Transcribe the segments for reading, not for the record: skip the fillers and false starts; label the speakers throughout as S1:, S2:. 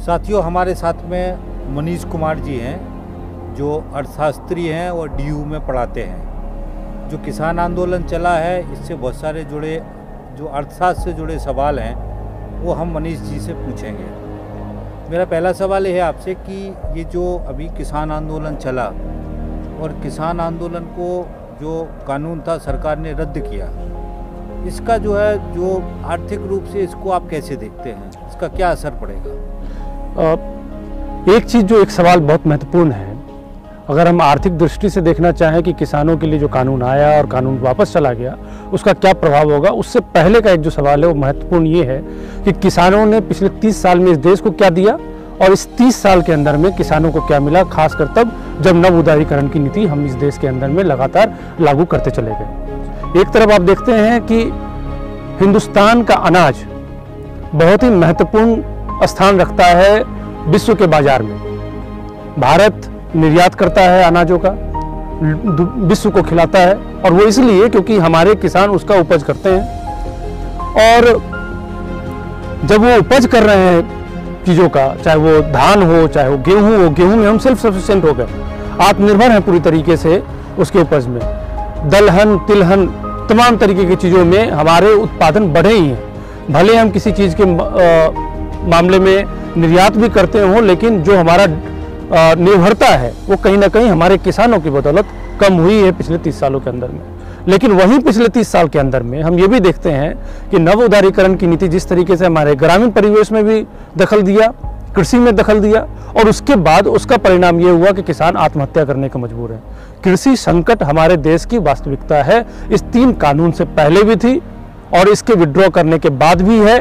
S1: साथियों, हमारे साथ में मनीष कुमार जी हैं जो अर्थशास्त्री हैं और डीयू में पढ़ाते हैं। जो किसान आंदोलन चला है, इससे बहुत सारे जुड़े जो अर्थशास्त्र से जुड़े सवाल हैं वो हम मनीष जी से पूछेंगे। मेरा पहला सवाल ये है आपसे कि ये जो अभी किसान आंदोलन चला और किसान आंदोलन को जो कानून था सरकार ने रद्द किया, इसका जो है जो आर्थिक रूप से इसको आप कैसे देखते हैं, इसका क्या असर पड़ेगा?
S2: एक चीज़ जो एक सवाल बहुत महत्वपूर्ण है, अगर हम आर्थिक दृष्टि से देखना चाहें कि किसानों के लिए जो कानून आया और कानून वापस चला गया उसका क्या प्रभाव होगा, उससे पहले का एक जो सवाल है वो महत्वपूर्ण ये है कि किसानों ने पिछले 30 साल में इस देश को क्या दिया और इस 30 साल के अंदर में किसानों को क्या मिला, खासकर तब जब नव उदारीकरण की नीति हम इस देश के अंदर में लगातार लागू करते चले गए। एक तरफ आप देखते हैं कि हिंदुस्तान का अनाज बहुत ही महत्वपूर्ण स्थान रखता है विश्व के बाजार में। भारत निर्यात करता है अनाजों का, विश्व को खिलाता है, और वो इसलिए क्योंकि हमारे किसान उसका उपज करते हैं। और जब वो उपज कर रहे हैं चीज़ों का, चाहे वो धान हो चाहे वो गेहूं हो, गेहूं में हम सेल्फ सफिशिएंट हो गए, आत्मनिर्भर हैं पूरी तरीके से उसके उपज में। दलहन, तिलहन, तमाम तरीके की चीज़ों में हमारे उत्पादन बढ़े ही हैं। भले हम किसी चीज़ के मामले में निर्यात भी करते हों, लेकिन जो हमारा निर्भरता है वो कहीं ना कहीं हमारे किसानों की बदौलत कम हुई है पिछले 30 सालों के अंदर में। लेकिन वहीं पिछले 30 साल के अंदर में हम ये भी देखते हैं कि नव उदारीकरण की नीति जिस तरीके से हमारे ग्रामीण परिवेश में भी दखल दिया, कृषि में दखल दिया, और उसके बाद उसका परिणाम ये हुआ कि किसान आत्महत्या करने को मजबूर है। कृषि संकट हमारे देश की वास्तविकता है, इस 3 कानून से पहले भी थी और इसके विड्रॉ करने के बाद भी है,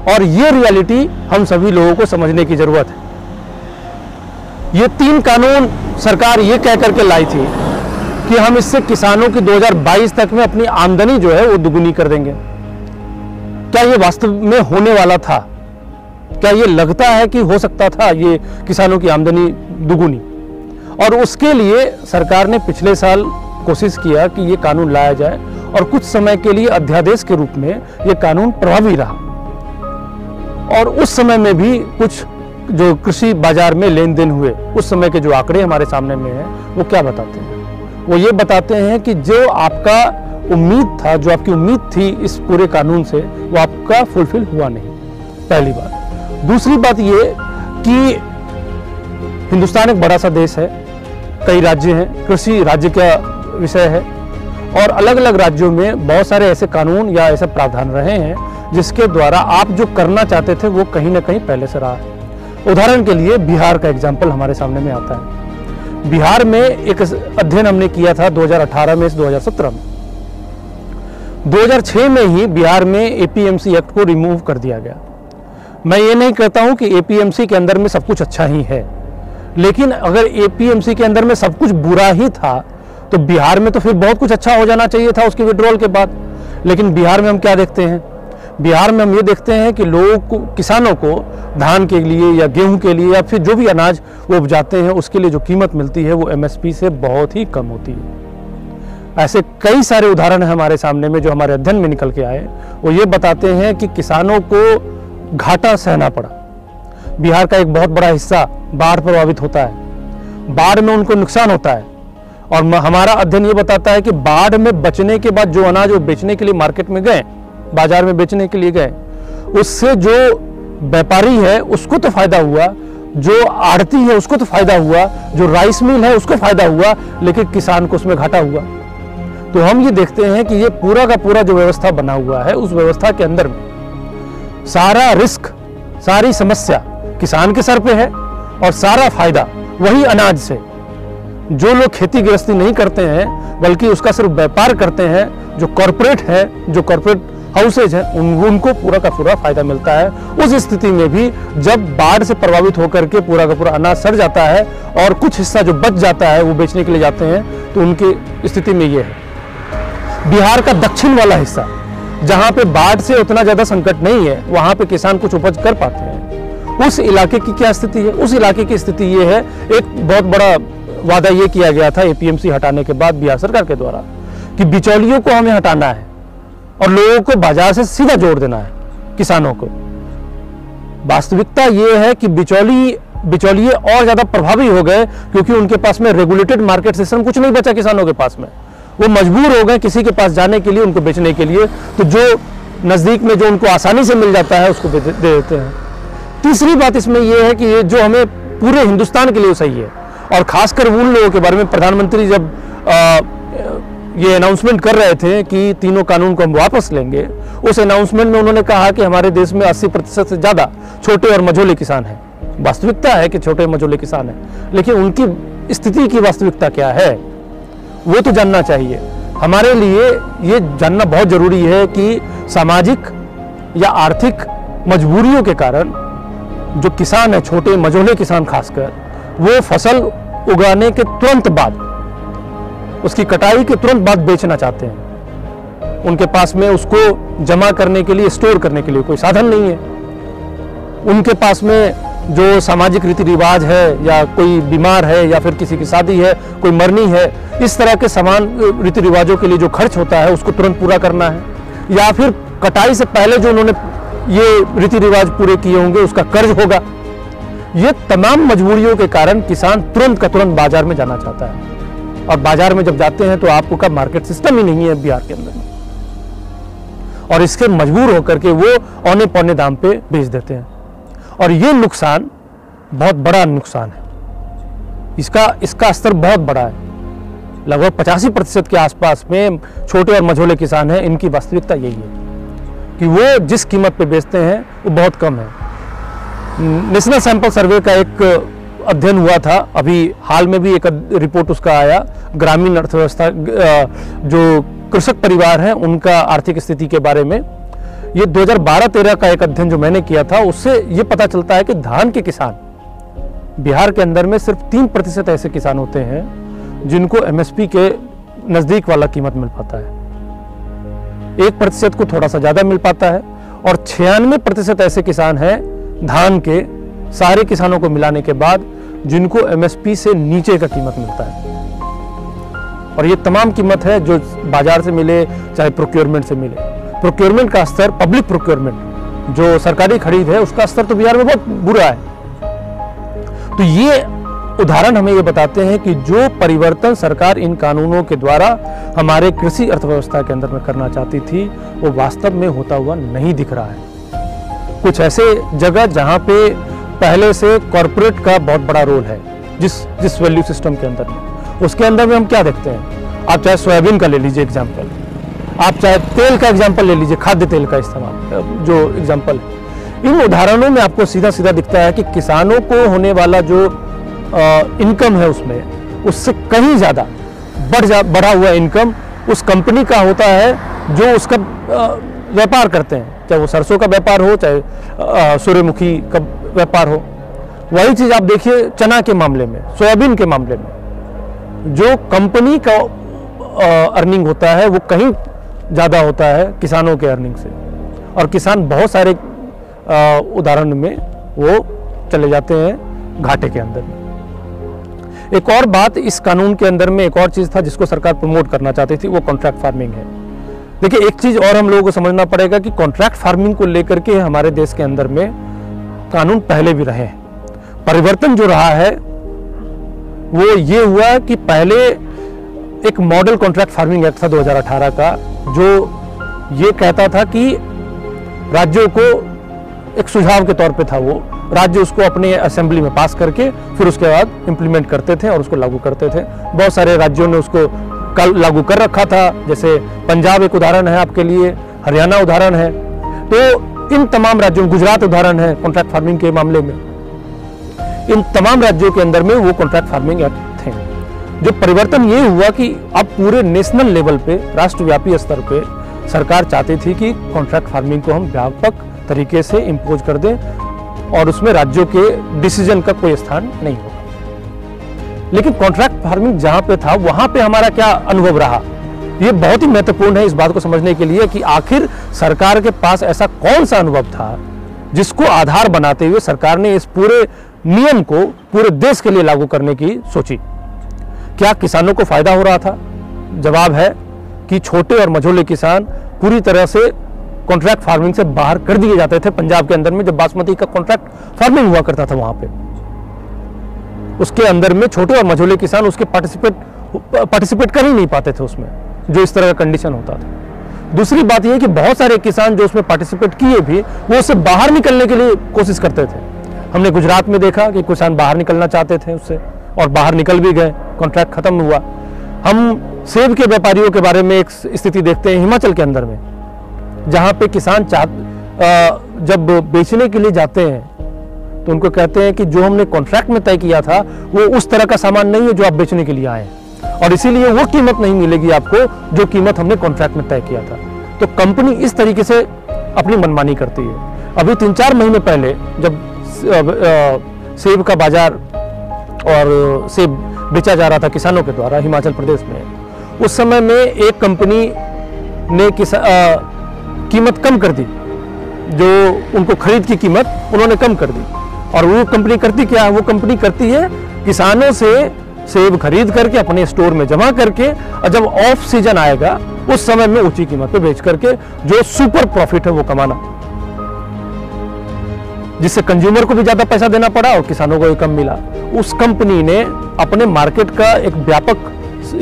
S2: और ये रियलिटी हम सभी लोगों को समझने की जरूरत है। ये 3 कानून सरकार ये कह करके लाई थी कि हम इससे किसानों की 2022 तक में अपनी आमदनी जो है वो दुगुनी कर देंगे। क्या ये वास्तव में होने वाला था? क्या ये लगता है कि हो सकता था ये किसानों की आमदनी दुगुनी? और उसके लिए सरकार ने पिछले साल कोशिश किया कि ये कानून लाया जाए, और कुछ समय के लिए अध्यादेश के रूप में ये कानून प्रभावी रहा। और उस समय में भी कुछ जो कृषि बाजार में लेन देन हुए, उस समय के जो आंकड़े हमारे सामने में हैं वो क्या बताते हैं? वो ये बताते हैं कि जो आपका उम्मीद था, जो आपकी उम्मीद थी इस पूरे कानून से, वो आपका फुलफिल हुआ नहीं, पहली बात। दूसरी बात ये कि हिंदुस्तान एक बड़ा सा देश है, कई राज्य हैं, कृषि राज्य का विषय है, और अलग अलग राज्यों में बहुत सारे ऐसे कानून या ऐसे प्रावधान रहे हैं जिसके द्वारा आप जो करना चाहते थे वो कहीं ना कहीं पहले से रहा है। उदाहरण के लिए बिहार का एग्जाम्पल हमारे सामने में आता है। बिहार में एक अध्ययन हमने किया था 2018 में से 2017 में। 2006 में ही बिहार में एपीएमसी एक्ट को रिमूव कर दिया गया। मैं ये नहीं कहता हूं कि एपीएमसी के अंदर में सब कुछ अच्छा ही है, लेकिन अगर एपीएमसी के अंदर में सब कुछ बुरा ही था तो बिहार में तो फिर बहुत कुछ अच्छा हो जाना चाहिए था उसके विड्रॉल के बाद। लेकिन बिहार में हम क्या देखते हैं? बिहार में हम ये देखते हैं कि लोगों को, किसानों को धान के लिए या गेहूं के लिए या फिर जो भी अनाज वो उपजाते हैं उसके लिए जो कीमत मिलती है वो एमएसपी से बहुत ही कम होती है। ऐसे कई सारे उदाहरण हैं हमारे सामने में जो हमारे अध्ययन में निकल के आए। वो ये बताते हैं कि किसानों को घाटा सहना पड़ा। बिहार का एक बहुत बड़ा हिस्सा बाढ़ प्रभावित होता है, बाढ़ में उनको नुकसान होता है, और हमारा अध्ययन ये बताता है कि बाढ़ में बचने के बाद जो अनाज वो बेचने के लिए मार्केट में गए, बाजार में बेचने के लिए गए, उससे जो व्यापारी है उसको तो फायदा हुआ, जो आड़ती है उसको तो फायदा हुआ, जो राइस मिल है उसको फायदा हुआ, लेकिन किसान को उसमें घाटा हुआ। तो हम ये देखते हैं कि ये पूरा का पूरा जो व्यवस्था बना हुआ है, उस व्यवस्था के अंदर में सारा रिस्क, सारी समस्या किसान के सर पे है, और सारा फायदा वही अनाज से। जो लोग खेती गृहस्थी नहीं करते हैं बल्कि उसका सिर्फ व्यापार करते हैं, जो कॉरपोरेट है, जो कॉरपोरेट हाउसेज हैं, उनको पूरा का पूरा फायदा मिलता है। उस स्थिति में भी जब बाढ़ से प्रभावित होकर के पूरा का पूरा अनाज सड़ जाता है और कुछ हिस्सा जो बच जाता है वो बेचने के लिए जाते हैं, तो उनकी स्थिति में ये है। बिहार का दक्षिण वाला हिस्सा जहाँ पे बाढ़ से उतना ज्यादा संकट नहीं है, वहां पे किसान कुछ उपज कर पाते हैं। उस इलाके की क्या स्थिति है? उस इलाके की स्थिति ये है, एक बहुत बड़ा वादा ये किया गया था एपीएमसी हटाने के बाद बिहार सरकार के द्वारा कि बिचौलियों को हमें हटाना है और लोगों को बाजार से सीधा जोड़ देना है किसानों को। वास्तविकता ये है कि बिचौलिए और ज़्यादा प्रभावी हो गए, क्योंकि उनके पास में रेगुलेटेड मार्केट सिस्टम कुछ नहीं बचा किसानों के पास में। वो मजबूर हो गए किसी के पास जाने के लिए, उनको बेचने के लिए, तो जो नज़दीक में जो उनको आसानी से मिल जाता है उसको दे देते हैं। तीसरी बात इसमें यह है कि ये जो हमें पूरे हिंदुस्तान के लिए सही है, और खासकर उन लोगों के बारे में प्रधानमंत्री जब ये अनाउंसमेंट कर रहे थे कि तीनों कानून को हम वापस लेंगे, उस अनाउंसमेंट में उन्होंने कहा कि हमारे देश में 80% से ज़्यादा छोटे और मझोले किसान हैं। वास्तविकता है कि छोटे मझोले किसान हैं, लेकिन उनकी स्थिति की वास्तविकता क्या है वो तो जानना चाहिए। हमारे लिए ये जानना बहुत ज़रूरी है कि सामाजिक या आर्थिक मजबूरियों के कारण जो किसान है, छोटे मझोले किसान खासकर, वो फसल उगाने के तुरंत बाद, उसकी कटाई के तुरंत बाद बेचना चाहते हैं। उनके पास में उसको जमा करने के लिए, स्टोर करने के लिए कोई साधन नहीं है। उनके पास में जो सामाजिक रीति रिवाज है, या कोई बीमार है, या फिर किसी की शादी है, कोई मरनी है, इस तरह के समान रीति रिवाजों के लिए जो खर्च होता है उसको तुरंत पूरा करना है, या फिर कटाई से पहले जो उन्होंने ये रीति रिवाज पूरे किए होंगे उसका कर्ज होगा। ये तमाम मजबूरियों के कारण किसान तुरंत का तुरंत बाजार में जाना चाहता है, और बाजार में जब जाते हैं तो आपको का मार्केट सिस्टम ही नहीं है बिहार के अंदर में, और इसके मजबूर होकर के वो औने पौने दाम पे बेच देते हैं। और ये नुकसान बहुत बड़ा नुकसान है, इसका स्तर बहुत बड़ा है। लगभग 85% के आसपास में छोटे और मझोले किसान हैं। इनकी वास्तविकता यही है कि वो जिस कीमत पे बेचते हैं वो बहुत कम है। नेशनल सैंपल सर्वे का एक अध्ययन हुआ था, अभी हाल में भी एक रिपोर्ट उसका आया, ग्रामीण अर्थव्यवस्था जो कृषक परिवार हैं उनका आर्थिक स्थिति के बारे में। ये 2012-13 का एक अध्ययन जो मैंने किया था, उससे ये पता चलता है कि धान के किसान बिहार के अंदर में सिर्फ 3% ऐसे किसान होते हैं जिनको एमएसपी के नज़दीक वाला कीमत मिल पाता है। 1% को थोड़ा सा ज़्यादा मिल पाता है, और 96% ऐसे किसान हैं धान के सारे किसानों को मिलाने के बाद जिनको एमएसपी से नीचे का कीमत मिलता है। और ये तमाम कीमत है जो बाजार से मिले चाहे प्रोक्योरमेंट से मिले। प्रोक्योरमेंट का स्तर, पब्लिक प्रोक्योरमेंट जो सरकारी खरीद है, उसका स्तर तो बिहार में बहुत बुरा है। तो ये उदाहरण हमें ये बताते हैं कि जो परिवर्तन सरकार इन कानूनों के द्वारा हमारे कृषि अर्थव्यवस्था के अंदर में करना चाहती थी, वो वास्तव में होता हुआ नहीं दिख रहा है। कुछ ऐसे जगह जहां पे पहले से कॉरपोरेट का बहुत बड़ा रोल है, जिस वैल्यू सिस्टम के अंदर में, उसके अंदर में हम क्या देखते हैं। आप चाहे सोयाबीन का ले लीजिए एग्जाम्पल, आप चाहे तेल का एग्जाम्पल ले लीजिए, खाद्य तेल का इस्तेमाल जो एग्जाम्पल है, इन उदाहरणों में आपको सीधा सीधा दिखता है कि किसानों को होने वाला जो इनकम है उसमें, उससे कहीं ज़्यादा बढ़ा हुआ इनकम उस कंपनी का होता है जो उसका व्यापार करते हैं, चाहे वो सरसों का व्यापार हो, चाहे सूर्यमुखी का व्यापार हो। वही चीज़ आप देखिए चना के मामले में, सोयाबीन के मामले में, जो कंपनी का अर्निंग होता है वो कहीं ज़्यादा होता है किसानों के अर्निंग से, और किसान बहुत सारे उदाहरण में वो चले जाते हैं घाटे के अंदर में। एक और बात इस कानून के अंदर में, एक और चीज़ था जिसको सरकार प्रमोट करना चाहती थी, वो कॉन्ट्रैक्ट फार्मिंग है। देखिए एक चीज़ और हम लोगों को समझना पड़ेगा कि कॉन्ट्रैक्ट फार्मिंग को लेकर के हमारे देश के अंदर में कानून पहले भी रहे हैं। परिवर्तन जो रहा है वो ये हुआ कि पहले एक मॉडल कॉन्ट्रैक्ट फार्मिंग एक्ट था 2018 का, जो ये कहता था कि राज्यों को एक सुझाव के तौर पे था, वो राज्य उसको अपने असेंबली में पास करके फिर उसके बाद इम्प्लीमेंट करते थे और उसको लागू करते थे। बहुत सारे राज्यों ने उसको कल लागू कर रखा था, जैसे पंजाब एक उदाहरण है आपके लिए, हरियाणा उदाहरण है। तो इन तमाम राज्यों, गुजरात उदाहरण है कॉन्ट्रैक्ट फार्मिंग के मामले में, इन तमाम राज्यों के अंदर में वो कॉन्ट्रैक्ट फार्मिंग एक्ट थे। जो परिवर्तन ये हुआ कि अब पूरे नेशनल लेवल पे, राष्ट्रव्यापी स्तर पे सरकार चाहती थी कि कॉन्ट्रैक्ट फार्मिंग को हम व्यापक तरीके से इम्पोज कर दें और उसमें राज्यों के डिसीजन का कोई स्थान नहीं होगा। लेकिन कॉन्ट्रैक्ट फार्मिंग जहां पे था वहां पे हमारा क्या अनुभव रहा, ये बहुत ही महत्वपूर्ण है इस बात को समझने के लिए कि आखिर सरकार के पास ऐसा कौन सा अनुभव था जिसको आधार बनाते हुए सरकार ने इस पूरे नियम को पूरे देश के लिए लागू करने की सोची। क्या किसानों को फायदा हो रहा था? जवाब है कि छोटे और मझोले किसान पूरी तरह से कॉन्ट्रैक्ट फार्मिंग से बाहर कर दिए जाते थे पंजाब के अंदर में, जब बासमती का कॉन्ट्रैक्ट फार्मिंग हुआ करता था वहां पे। उसके अंदर में छोटे और मझोले किसान उसके पार्टिसिपेट कर ही नहीं पाते थे उसमें, जो इस तरह का कंडीशन होता था। दूसरी बात यह कि बहुत सारे किसान जो उसमें पार्टिसिपेट किए भी, वो उससे बाहर निकलने के लिए कोशिश करते थे। हमने गुजरात में देखा कि किसान बाहर निकलना चाहते थे उससे, और बाहर निकल भी गए, कॉन्ट्रैक्ट खत्म हुआ। हम सेब के व्यापारियों के बारे में एक स्थिति देखते हैं हिमाचल के अंदर में, जहां पे किसान जब बेचने के लिए जाते हैं तो उनको कहते हैं कि जो हमने कॉन्ट्रैक्ट में तय किया था वो उस तरह का सामान नहीं है जो आप बेचने के लिए आए हैं, और इसीलिए वो कीमत नहीं मिलेगी आपको जो कीमत हमने कॉन्ट्रैक्ट में तय किया था। तो कंपनी इस तरीके से अपनी मनमानी करती है। अभी 3-4 महीने पहले जब सेब का बाजार और सेब बेचा जा रहा था किसानों के द्वारा हिमाचल प्रदेश में, उस समय में एक कंपनी ने कीमत कम कर दी, जो उनको खरीद की कीमत उन्होंने कम कर दी। और वो कंपनी करती क्या है? वो कंपनी करती है किसानों से सेब खरीद करके अपने स्टोर में जमा करके, और जब ऑफ सीजन आएगा उस समय में ऊंची कीमत पे बेच करके जो सुपर प्रॉफिट है वो कमाना, जिससे कंज्यूमर को भी ज्यादा पैसा देना पड़ा और किसानों को भी कम मिला। उस कंपनी ने अपने मार्केट का एक व्यापक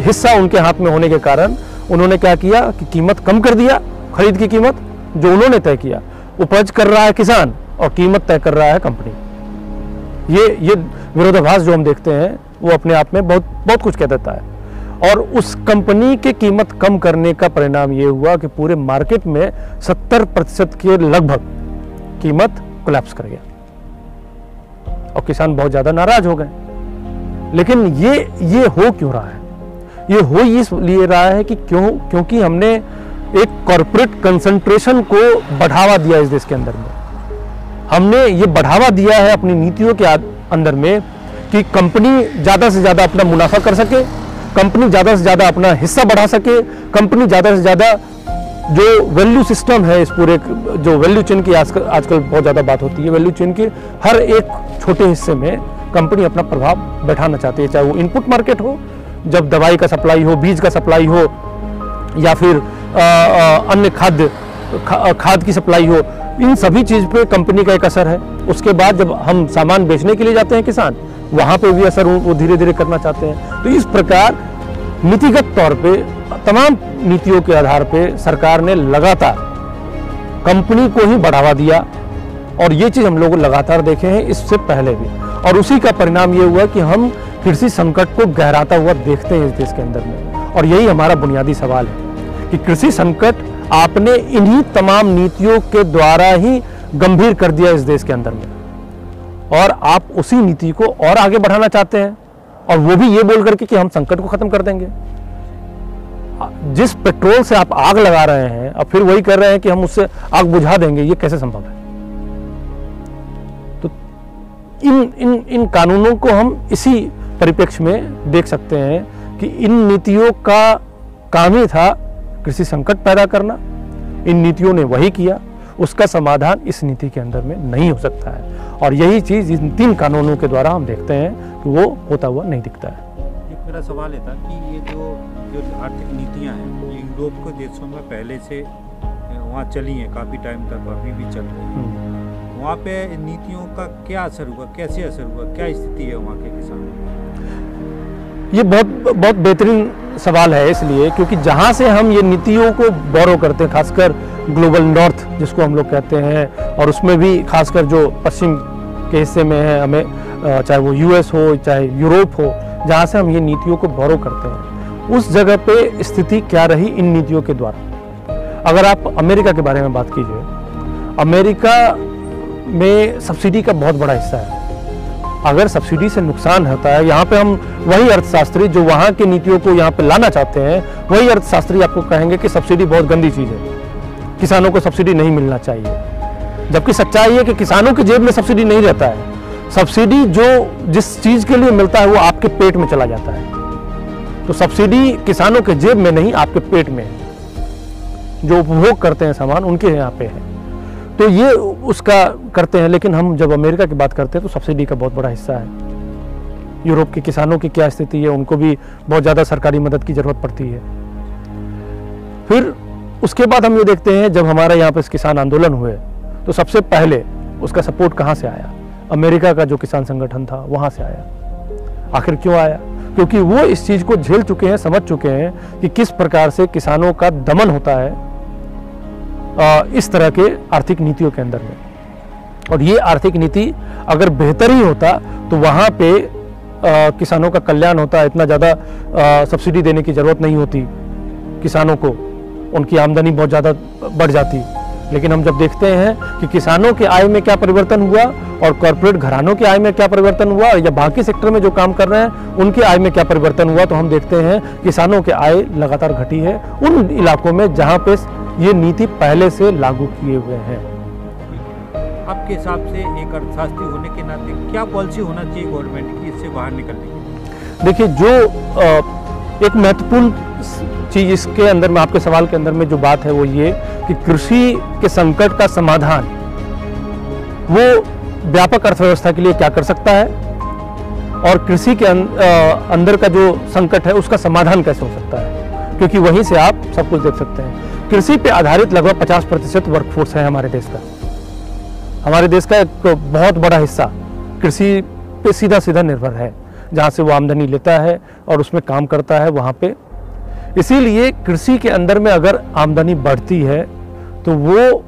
S2: हिस्सा उनके हाथ में होने के कारण उन्होंने क्या किया कि कीमत कम कर दिया, खरीद की कीमत जो उन्होंने तय किया। उपज कर रहा है किसान और कीमत तय कर रहा है कंपनी। ये विरोधाभास जो हम देखते हैं वो अपने आप में बहुत कुछ कह देता है। और उस कंपनी के कीमत कम करने का परिणाम ये हुआ कि पूरे मार्केट में 70% के लगभग कीमत कोलैप्स कर गया और किसान बहुत ज्यादा नाराज हो गए। लेकिन ये हो क्यों रहा है? ये हो इसलिए रहा है कि क्योंकि हमने एक कॉर्पोरेट कंसंट्रेशन को बढ़ावा दिया इस देश के अंदर में। हमने ये बढ़ावा दिया है अपनी नीतियों के अंदर में कि कंपनी ज्यादा से ज्यादा अपना मुनाफा कर सके, कंपनी ज्यादा से ज्यादा अपना हिस्सा बढ़ा सके, कंपनी ज्यादा से ज्यादा जो वैल्यू सिस्टम है इस पूरे जो वैल्यू चेन की आजकल बहुत ज्यादा बात होती है, वैल्यू चेन के हर एक छोटे हिस्से में कंपनी अपना प्रभाव बैठाना चाहती है। चाहे वो इनपुट मार्केट हो, जब दवाई का सप्लाई हो, बीज का सप्लाई हो, या फिर अन्य खाद की सप्लाई हो, इन सभी चीज पे कंपनी का एक असर है। उसके बाद जब हम सामान बेचने के लिए जाते हैं किसान, वहां पे भी असर वो धीरे धीरे करना चाहते हैं। तो इस प्रकार नीतिगत तौर पे तमाम नीतियों के आधार पे सरकार ने लगातार कंपनी को ही बढ़ावा दिया, और ये चीज हम लोग लगातार देखे हैं इससे पहले भी। और उसी का परिणाम ये हुआ कि हम कृषि संकट को गहराता हुआ देखते हैं इस देश के अंदर में। और यही हमारा बुनियादी सवाल है कि कृषि संकट आपने इन्हीं तमाम नीतियों के द्वारा ही गंभीर कर दिया इस देश के अंदर में, और आप उसी नीति को और आगे बढ़ाना चाहते हैं, और वो भी ये बोल करके कि हम संकट को खत्म कर देंगे। जिस पेट्रोल से आप आग लगा रहे हैं और फिर वही कर रहे हैं कि हम उससे आग बुझा देंगे, ये कैसे संभव है? तो इन कानूनों को हम इसी परिप्रेक्ष्य में देख सकते हैं कि इन नीतियों का काम ही था कृषि संकट पैदा करना। इन नीतियों ने वही किया, उसका समाधान इस नीति के अंदर में नहीं हो सकता है। और यही चीज इन 3 कानूनों के द्वारा हम देखते हैं कि वो होता हुआ नहीं दिखता है।
S1: एक मेरा सवाल है था कि ये जो आर्थिक नीतियां हैं, ये यूरोप के देशों में पहले से वहाँ चली हैं, काफ़ी टाइम तक अभी भी चल रही है। वहाँ पे नीतियों का क्या असर हुआ, कैसे असर हुआ, क्या स्थिति है वहाँ के किसानों की?
S2: ये बहुत बेहतरीन सवाल है, इसलिए क्योंकि जहाँ से हम ये नीतियों को बोरो करते हैं, खासकर ग्लोबल नॉर्थ जिसको हम लोग कहते हैं, और उसमें भी खासकर जो पश्चिम के हिस्से में है, हमें चाहे वो यूएस हो चाहे यूरोप हो, जहाँ से हम ये नीतियों को बोरो करते हैं, उस जगह पे स्थिति क्या रही इन नीतियों के द्वारा। अगर आप अमेरिका के बारे में बात कीजिए, अमेरिका में सब्सिडी का बहुत बड़ा हिस्सा है। अगर सब्सिडी से नुकसान होता है, यहाँ पे हम वही अर्थशास्त्री जो वहाँ की नीतियों को यहाँ पे लाना चाहते हैं, वही अर्थशास्त्री आपको कहेंगे कि सब्सिडी बहुत गंदी चीज़ है, किसानों को सब्सिडी नहीं मिलना चाहिए। जबकि सच्चाई है कि किसानों की जेब में सब्सिडी नहीं रहता है। सब्सिडी जो जिस चीज़ के लिए मिलता है वो आपके पेट में चला जाता है। तो सब्सिडी किसानों के जेब में नहीं, आपके पेट में है। जो उपभोग करते हैं सामान उनके यहाँ पे है, तो ये उसका करते हैं। लेकिन हम जब अमेरिका की बात करते हैं तो सब्सिडी का बहुत बड़ा हिस्सा है। यूरोप के किसानों की क्या स्थिति है, उनको भी बहुत ज़्यादा सरकारी मदद की ज़रूरत पड़ती है। फिर उसके बाद हम ये देखते हैं जब हमारे यहाँ पे किसान आंदोलन हुए तो सबसे पहले उसका सपोर्ट कहाँ से आया? अमेरिका का जो किसान संगठन था वहाँ से आया। आखिर क्यों आया? क्योंकि वो इस चीज़ को झेल चुके हैं, समझ चुके हैं कि किस प्रकार से किसानों का दमन होता है इस तरह के आर्थिक नीतियों के अंदर में। और ये आर्थिक नीति अगर बेहतर ही होता तो वहाँ पे किसानों का कल्याण होता, इतना ज़्यादा सब्सिडी देने की ज़रूरत नहीं होती किसानों को, उनकी आमदनी बहुत ज़्यादा बढ़ जाती। लेकिन हम जब देखते हैं कि किसानों के आय में क्या परिवर्तन हुआ और कॉरपोरेट घरानों के आय में क्या परिवर्तन हुआ या बाकी सेक्टर में जो काम कर रहे हैं उनके आय में क्या परिवर्तन हुआ, तो हम देखते हैं किसानों के आय लगातार घटी है उन इलाकों में जहाँ पे ये नीति पहले से लागू किए हुए हैं।
S1: आपके हिसाब से एक अर्थशास्त्री होने के नाते क्या पॉलिसी होना चाहिए गवर्नमेंट की इससे बाहर निकलने के लिए?
S2: देखिए, जो एक महत्वपूर्ण चीज़ इसके अंदर में, आपके सवाल के अंदर में जो बात है वो ये कि कृषि के संकट का समाधान वो व्यापक अर्थव्यवस्था के लिए क्या कर सकता है और कृषि के अंदर का जो संकट है उसका समाधान कैसे हो सकता है, क्योंकि वहीं से आप सब कुछ देख सकते हैं। कृषि पे आधारित लगभग 50% वर्कफोर्स है हमारे देश का। हमारे देश का एक बहुत बड़ा हिस्सा कृषि पे सीधा सीधा निर्भर है, जहाँ से वो आमदनी लेता है और उसमें काम करता है वहाँ पे। इसीलिए कृषि के अंदर में अगर आमदनी बढ़ती है तो वो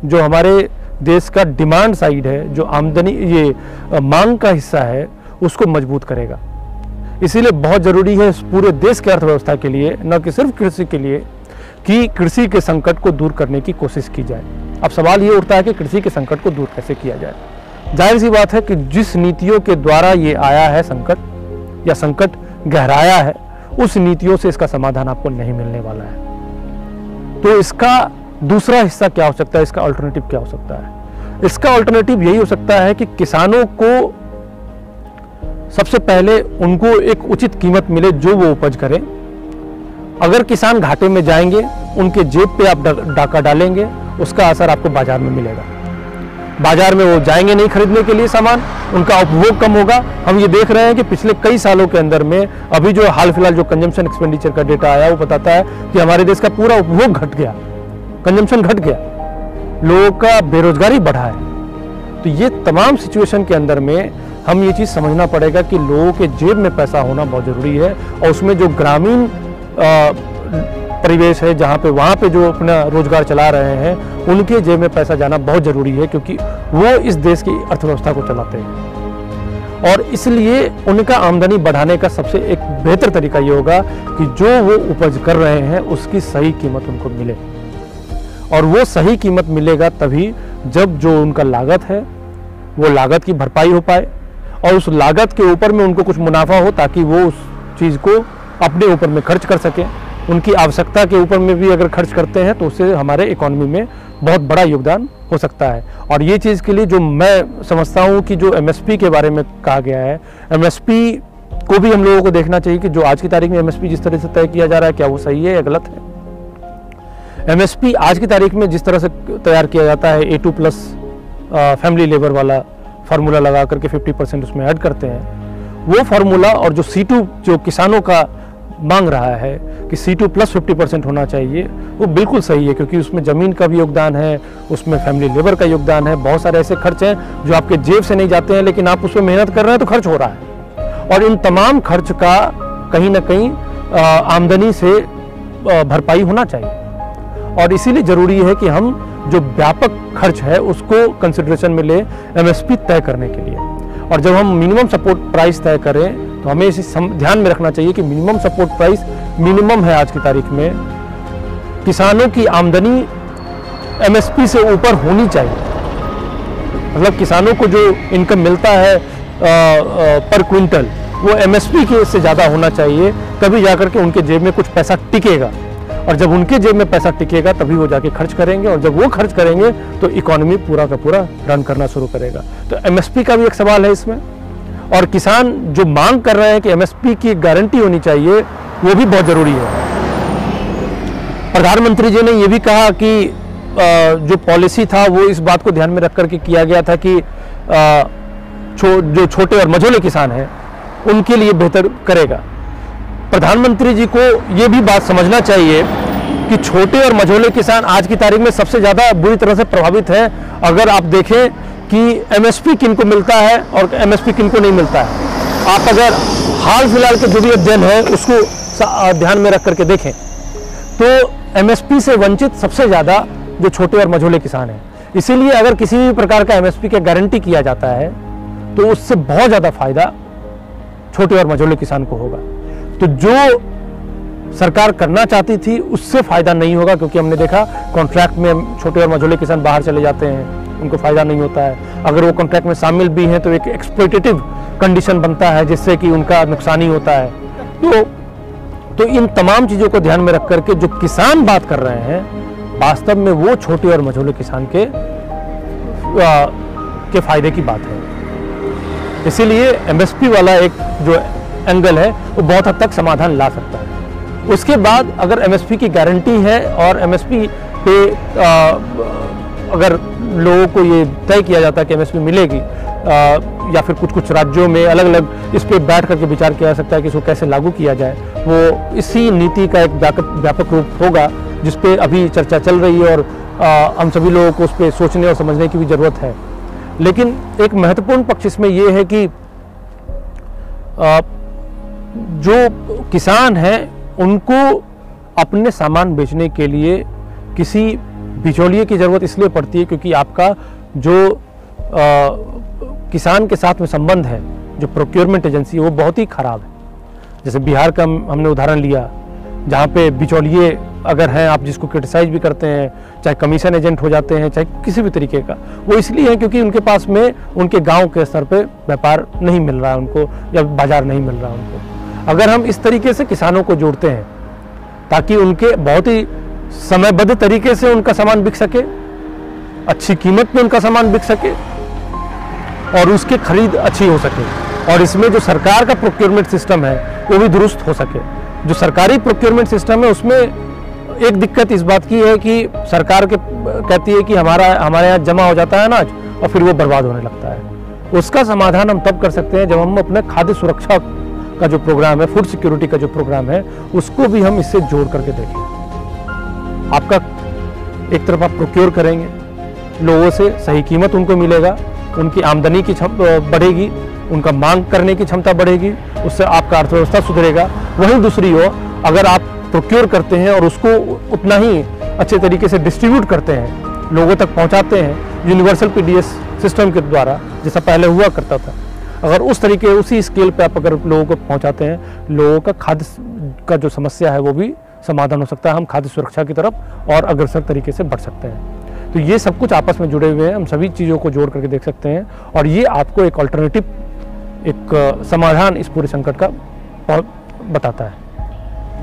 S2: जो हमारे देश का डिमांड साइड है, जो आमदनी ये मांग का हिस्सा है, उसको मजबूत करेगा। इसीलिए बहुत ज़रूरी है इस पूरे देश के अर्थव्यवस्था के लिए, न कि सिर्फ कृषि के लिए, कि कृषि के संकट को दूर करने की कोशिश की जाए। अब सवाल ये उठता है कि कृषि के संकट को दूर कैसे किया जाए। जाहिर सी बात है कि जिस नीतियों के द्वारा ये आया है संकट या संकट गहराया है, उस नीतियों से इसका समाधान आपको नहीं मिलने वाला है। तो इसका दूसरा हिस्सा क्या हो सकता है, इसका अल्टरनेटिव क्या हो सकता है? इसका अल्टरनेटिव यही हो सकता है कि किसानों को सबसे पहले उनको एक उचित कीमत मिले जो वो उपज करें। अगर किसान घाटे में जाएंगे, उनके जेब पे आप डाका डालेंगे, उसका असर आपको बाजार में मिलेगा। बाजार में वो जाएंगे नहीं खरीदने के लिए सामान, उनका उपभोग कम होगा। हम ये देख रहे हैं कि पिछले कई सालों के अंदर में अभी जो हाल फिलहाल जो कंजम्पशन एक्सपेंडिचर का डेटा आया वो बताता है कि हमारे देश का पूरा उपभोग घट गया, कंजम्पशन घट गया, लोगों का बेरोजगारी बढ़ा है। तो ये तमाम सिचुएशन के अंदर में हम ये चीज़ समझना पड़ेगा कि लोगों के जेब में पैसा होना बहुत ज़रूरी है। और उसमें जो ग्रामीण परिवेश है, जहाँ पे वहाँ पे जो अपना रोजगार चला रहे हैं, उनके जेब में पैसा जाना बहुत ज़रूरी है, क्योंकि वो इस देश की अर्थव्यवस्था को चलाते हैं। और इसलिए उनका आमदनी बढ़ाने का सबसे एक बेहतर तरीका ये होगा कि जो वो उपज कर रहे हैं उसकी सही कीमत उनको मिले। और वो सही कीमत मिलेगा तभी जब जो उनका लागत है वो लागत की भरपाई हो पाए और उस लागत के ऊपर में उनको कुछ मुनाफा हो, ताकि वो उस चीज़ को अपने ऊपर में खर्च कर सकें। उनकी आवश्यकता के ऊपर में भी अगर खर्च करते हैं तो उससे हमारे इकोनॉमी में बहुत बड़ा योगदान हो सकता है। और ये चीज़ के लिए जो मैं समझता हूँ कि जो एमएसपी के बारे में कहा गया है, एमएसपी को भी हम लोगों को देखना चाहिए कि जो आज की तारीख में एमएसपी जिस तरह से तय किया जा रहा है, क्या वो सही है या गलत है। एमएसपी आज की तारीख में जिस तरह से तैयार किया जाता है, A2+ फैमिली लेबर वाला फार्मूला लगा करके 50% उसमें ऐड करते हैं, वो फार्मूला और जो C2 जो किसानों का मांग रहा है कि C2 + 50% होना चाहिए, वो बिल्कुल सही है, क्योंकि उसमें ज़मीन का भी योगदान है, उसमें फैमिली लेबर का योगदान है, बहुत सारे ऐसे खर्च हैं जो आपके जेब से नहीं जाते हैं, लेकिन आप उसमें मेहनत कर रहे हैं तो खर्च हो रहा है। और इन तमाम खर्च का कहीं ना कहीं आमदनी से भरपाई होना चाहिए। और इसीलिए ज़रूरी है कि हम जो व्यापक खर्च है उसको कंसिडरेशन में ले एमएसपी तय करने के लिए। और जब हम मिनिमम सपोर्ट प्राइस तय करें तो हमें इसे ध्यान में रखना चाहिए कि मिनिमम सपोर्ट प्राइस मिनिमम है आज की तारीख में। किसानों की आमदनी एमएसपी से ऊपर होनी चाहिए, मतलब किसानों को जो इनकम मिलता है पर क्विंटल वो एमएसपी के से ज़्यादा होना चाहिए, तभी जाकर के उनके जेब में कुछ पैसा टिकेगा। और जब उनके जेब में पैसा टिकेगा तभी वो जाके खर्च करेंगे, और जब वो खर्च करेंगे तो इकोनॉमी पूरा का पूरा रन करना शुरू करेगा। तो एमएसपी का भी एक सवाल है इसमें। और किसान जो मांग कर रहे हैं कि एमएसपी की गारंटी होनी चाहिए, वो भी बहुत ज़रूरी है। प्रधानमंत्री जी ने ये भी कहा कि जो पॉलिसी था वो इस बात को ध्यान में रख करके किया गया था कि जो छोटे और मझोले किसान हैं उनके लिए बेहतर करेगा। प्रधानमंत्री जी को ये भी बात समझना चाहिए कि छोटे और मझोले किसान आज की तारीख में सबसे ज़्यादा बुरी तरह से प्रभावित हैं। अगर आप देखें कि एमएसपी किनको मिलता है और एमएसपी किनको नहीं मिलता है, आप अगर हाल फिलहाल के जो भी अध्ययन है उसको ध्यान में रख करके देखें तो एमएसपी से वंचित सबसे ज़्यादा जो छोटे और मझोले किसान हैं। इसीलिए अगर किसी भी प्रकार का एमएसपी का गारंटी किया जाता है तो उससे बहुत ज़्यादा फायदा छोटे और मझोले किसान को होगा। तो जो सरकार करना चाहती थी उससे फायदा नहीं होगा, क्योंकि हमने देखा कॉन्ट्रैक्ट में छोटे और मझोले किसान बाहर चले जाते हैं, उनको फायदा नहीं होता है। अगर वो कॉन्ट्रैक्ट में शामिल भी हैं तो एक एक्सप्लॉइटेटिव कंडीशन बनता है जिससे कि उनका नुकसान ही होता है। तो इन तमाम चीज़ों को ध्यान में रख करके जो किसान बात कर रहे हैं वास्तव में वो छोटे और मझोले किसान के फायदे की बात है। इसीलिए एमएसपी वाला एक जो एंगल है वो बहुत हद तक समाधान ला सकता है। उसके बाद अगर एमएसपी की गारंटी है और एमएसपी पे अगर लोगों को ये तय किया जाता है कि एमएसपी मिलेगी, या फिर कुछ राज्यों में अलग अलग इस पर बैठ करके विचार किया जा सकता है कि इसको कैसे लागू किया जाए, वो इसी नीति का एक व्यापक रूप होगा जिस पे अभी चर्चा चल रही है और हम सभी लोगों को उस पर सोचने और समझने की भी ज़रूरत है। लेकिन एक महत्वपूर्ण पक्ष इसमें ये है कि जो किसान हैं उनको अपने सामान बेचने के लिए किसी बिचौलिए की ज़रूरत इसलिए पड़ती है क्योंकि आपका जो किसान के साथ में संबंध है, जो प्रोक्योरमेंट एजेंसी है, वो बहुत ही ख़राब है। जैसे बिहार का हमने उदाहरण लिया, जहाँ पे बिचौलिए अगर हैं, आप जिसको क्रिटिसाइज भी करते हैं, चाहे कमीशन एजेंट हो जाते हैं, चाहे किसी भी तरीके का, वो इसलिए है क्योंकि उनके पास में उनके गांव के स्तर पे व्यापार नहीं मिल रहा है उनको, या बाजार नहीं मिल रहा है उनको। अगर हम इस तरीके से किसानों को जोड़ते हैं ताकि उनके बहुत ही समयबद्ध तरीके से उनका सामान बिक सके, अच्छी कीमत में उनका सामान बिक सके और उसकी खरीद अच्छी हो सके, और इसमें जो सरकार का प्रोक्योरमेंट सिस्टम है वो भी दुरुस्त हो सके। जो सरकारी प्रोक्योरमेंट सिस्टम है उसमें एक दिक्कत इस बात की है कि सरकार कहती है कि हमारे यहाँ जमा हो जाता है अनाज और फिर वो बर्बाद होने लगता है। उसका समाधान हम तब कर सकते हैं जब हम अपने खाद्य सुरक्षा का जो प्रोग्राम है, फूड सिक्योरिटी का जो प्रोग्राम है, उसको भी हम इससे जोड़ करके देखें। आपका एक तरफ आप प्रोक्योर करेंगे, लोगों से सही कीमत उनको मिलेगा, उनकी आमदनी की बढ़ेगी, उनका मांग करने की क्षमता बढ़ेगी, उससे आपका अर्थव्यवस्था सुधरेगा। वहीं दूसरी ओर अगर आप प्रोक्योर करते हैं और उसको उतना ही अच्छे तरीके से डिस्ट्रीब्यूट करते हैं, लोगों तक पहुंचाते हैं यूनिवर्सल पीडीएस सिस्टम के द्वारा, जैसा पहले हुआ करता था, अगर उस तरीके उसी स्केल पे आप अगर लोगों को पहुंचाते हैं, लोगों का खाद्य का जो समस्या है वो भी समाधान हो सकता है। हम खाद्य सुरक्षा की तरफ और अग्रसर तरीके से बढ़ सकते हैं। तो ये सब कुछ आपस में जुड़े हुए हैं, हम सभी चीज़ों को जोड़ करके देख सकते हैं और ये आपको एक अल्टरनेटिव, एक समाधान इस पूरे संकट का बताता है।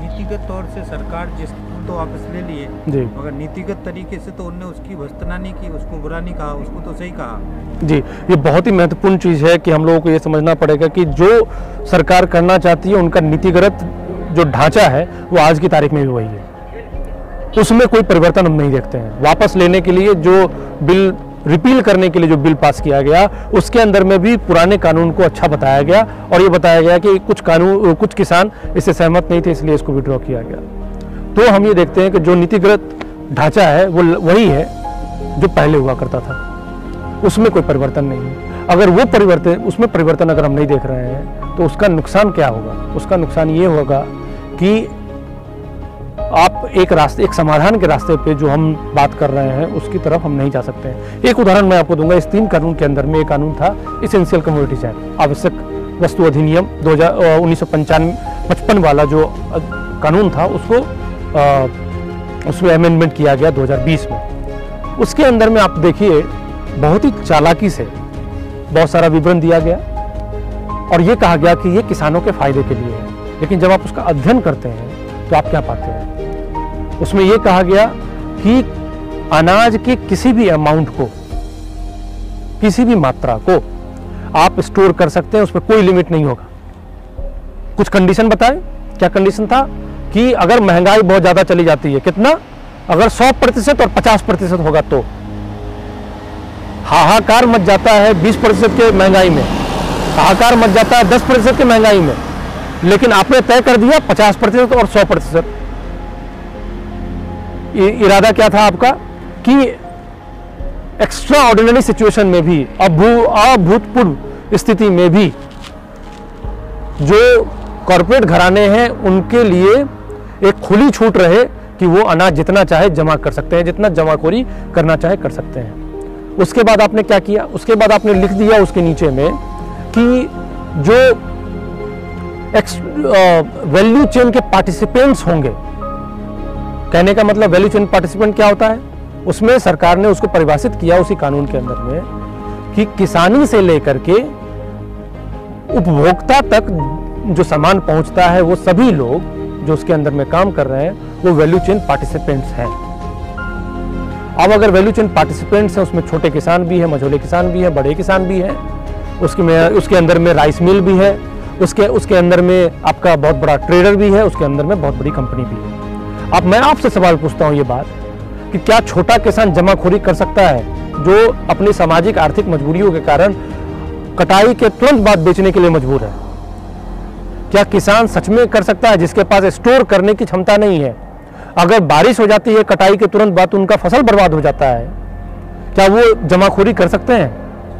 S1: नीतिगत तौर से सरकार जिस तो वापस ले लिए
S2: जी,
S1: मगर नीतिगत तरीके से तो उनने उसकी भर्त्सना नहीं की, उसको बुरा नहीं कहा, उसको तो सही कहा।
S2: जी, ये बहुत ही महत्वपूर्ण चीज़ है कि हम लोगों को ये समझना पड़ेगा कि जो सरकार करना चाहती है उनका नीतिगत जो ढांचा है वो आज की तारीख में भी वही है, उसमें कोई परिवर्तन हम नहीं देखते हैं। वापस लेने के लिए जो बिल, रिपील करने के लिए जो बिल पास किया गया, उसके अंदर में भी पुराने कानून को अच्छा बताया गया और ये बताया गया कि कुछ किसान इससे सहमत नहीं थे, इसलिए इसको विड्रॉ किया गया। तो हम ये देखते हैं कि जो नीतिगत ढांचा है वो वही है जो पहले हुआ करता था, उसमें कोई परिवर्तन नहीं है। अगर वो उसमें परिवर्तन अगर हम नहीं देख रहे हैं तो उसका नुकसान क्या होगा? उसका नुकसान ये होगा कि आप एक समाधान के रास्ते पे जो हम बात कर रहे हैं उसकी तरफ हम नहीं जा सकते हैं। एक उदाहरण मैं आपको दूंगा। इस 3 कानून के अंदर में एक कानून था इसेंशियल कमोडिटीज एक्ट, आवश्यक वस्तु अधिनियम 1955 वाला जो कानून था, उसमें अमेंडमेंट किया गया 2020 में। उसके अंदर में आप देखिए बहुत ही चालाकी से बहुत सारा विवरण दिया गया और ये कहा गया कि ये किसानों के फायदे के लिए है। लेकिन जब आप उसका अध्ययन करते हैं तो आप क्या पाते हैं? उसमें यह कहा गया कि अनाज के किसी भी अमाउंट को, किसी भी मात्रा को आप स्टोर कर सकते हैं, उसमें कोई लिमिट नहीं होगा। कुछ कंडीशन बताए। क्या कंडीशन था? कि अगर महंगाई बहुत ज्यादा चली जाती है, कितना? अगर 100% और 50% होगा तो हाहाकार मच जाता है 20% के महंगाई में, हाहाकार मच जाता है 10% के महंगाई में, लेकिन आपने तय कर दिया 50% और 100%। इरादा क्या था आपका कि एक्स्ट्रा ऑर्डिनरी सिचुएशन में भी, अभूतपूर्व स्थिति में भी जो कॉरपोरेट घराने हैं उनके लिए एक खुली छूट रहे कि वो अनाज जितना चाहे जमा कर सकते हैं, जितना जमाखोरी करना चाहे कर सकते हैं। उसके बाद आपने क्या किया, उसके बाद आपने लिख दिया उसके नीचे में कि जो वैल्यू चेन के पार्टिसिपेंट्स होंगे, कहने का मतलब वैल्यू चेन पार्टिसिपेंट क्या होता है, उसमें सरकार ने उसको परिभाषित किया उसी कानून के अंदर में कि किसानी से लेकर के उपभोक्ता तक जो सामान पहुंचता है वो सभी लोग जो उसके अंदर में काम कर रहे हैं वो वैल्यू चेन पार्टिसिपेंट्स हैं। अब अगर वैल्यू चेन पार्टिसिपेंट्स हैं, उसमें छोटे किसान भी हैं, मझोले किसान भी हैं, बड़े किसान भी हैं, उसके अंदर में राइस मिल भी है, उसके अंदर में आपका बहुत बड़ा ट्रेडर भी है, उसके अंदर में बहुत बड़ी कंपनी भी है। अब मैं आपसे सवाल पूछता हूं ये बात कि क्या छोटा किसान जमाखोरी कर सकता है जो अपनी सामाजिक आर्थिक मजबूरियों के कारण कटाई के तुरंत बाद बेचने के लिए मजबूर है? क्या किसान सच में कर सकता है जिसके पास स्टोर करने की क्षमता नहीं है? अगर बारिश हो जाती है कटाई के तुरंत बाद उनका फसल बर्बाद हो जाता है, क्या वो जमाखोरी कर सकते हैं?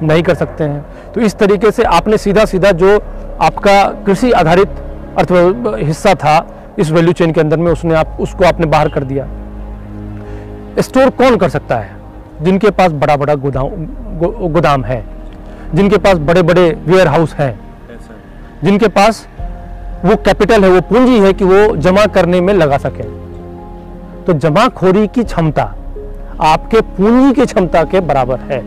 S2: नहीं कर सकते हैं। तो इस तरीके से आपने सीधा सीधा जो आपका कृषि आधारित अर्थ हिस्सा था इस वैल्यू चेन के अंदर में उसको आपने बाहर कर दिया। स्टोर कौन कर सकता है? जिनके पास बड़ा बड़ा गोदाम है, जिनके पास बड़े बड़े वेयर हाउस हैं, जिनके पास वो कैपिटल है, वो पूंजी है कि वो जमा करने में लगा सके। तो जमाखोरी की क्षमता आपके पूंजी की क्षमता के बराबर है,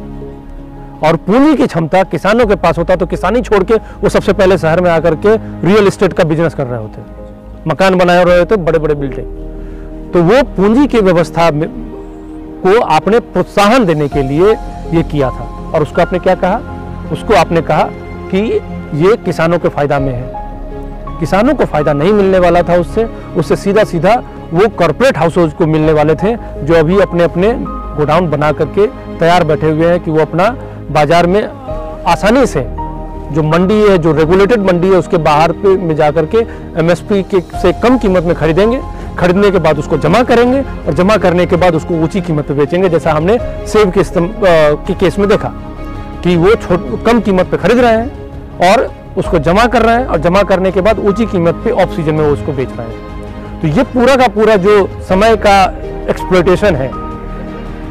S2: और पूंजी की क्षमता किसानों के पास होता तो किसानी छोड़ के वो सबसे पहले शहर में आकर के रियल एस्टेट का बिजनेस कर रहे होते, मकान बनाए रहे होते, बड़े बड़े बिल्डिंग। तो वो पूंजी की व्यवस्था को आपने प्रोत्साहन देने के लिए ये किया था, और उसको आपने क्या कहा? उसको आपने कहा कि ये किसानों के फायदा में है। किसानों को फायदा नहीं मिलने वाला था उससे सीधा सीधा वो कॉर्पोरेट हाउसेज को मिलने वाले थे जो अभी अपने अपने गोडाउन बना करके तैयार बैठे हुए हैं कि वो अपना बाजार में आसानी से जो मंडी है, जो रेगुलेटेड मंडी है, उसके बाहर पे में जाकर के एमएसपी से कम कीमत में खरीदेंगे, खरीदने के बाद उसको जमा करेंगे और जमा करने के बाद उसको ऊंची कीमत पे बेचेंगे। जैसा हमने सेब के केस में देखा कि वो कम कीमत पे खरीद रहे हैं और उसको जमा कर रहे हैं, और जमा करने के बाद ऊंची कीमत पे ऑफ सीजन में वो उसको बेच रहे हैं। तो ये पूरा का पूरा जो समय का एक्सप्लॉयटेशन है,